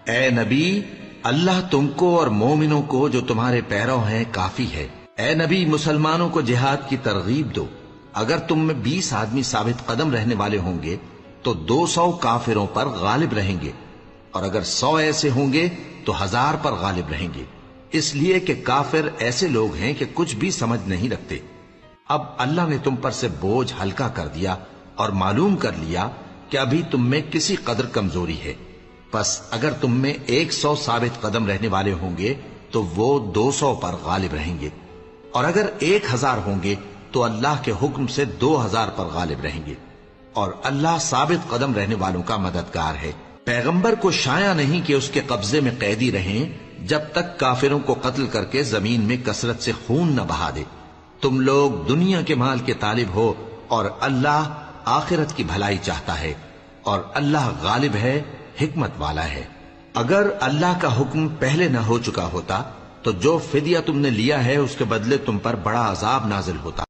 اے نبی، اللہ تم کو اور مومنوں کو جو تمہارے پیرو ہیں کافی ہے۔ اے نبی، مسلمانوں کو جہاد کی ترغیب دو۔ اگر تم میں 20 آدمی ثابت قدم رہنے والے ہوں گے تو 200 کافروں پر غالب رہیں گے، اور اگر 100 ایسے ہوں گے تو 1000 پر غالب رہیں گے، اس لیے کہ کافر ایسے لوگ ہیں کہ کچھ بھی سمجھ نہیں رکھتے۔ اب اللہ نے تم پر سے بوجھ ہلکا کر دیا اور معلوم کر لیا کہ ابھی تم میں کسی قدر کمزوری ہے، پس اگر تم میں 100 ثابت قدم رہنے والے ہوں گے تو وہ 200 پر غالب رہیں گے، اور اگر 1000 ہوں گے تو اللہ کے حکم سے 2000 پر غالب رہیں گے، اور اللہ ثابت قدم رہنے والوں کا مددگار ہے۔ پیغمبر کو شایع نہیں کہ اس کے قبضے میں قیدی رہیں جب تک کافروں کو قتل کر کے زمین میں کثرت سے خون نہ بہا دے۔ تم لوگ دنیا کے مال کے طالب ہو اور اللہ آخرت کی بھلائی چاہتا ہے، اور اللہ غالب ہے، حکمت والا ہے۔ اگر اللہ کا حکم پہلے نہ ہو چکا ہوتا تو جو فدیہ تم نے لیا ہے اس کے بدلے تم پر بڑا عذاب نازل ہوتا۔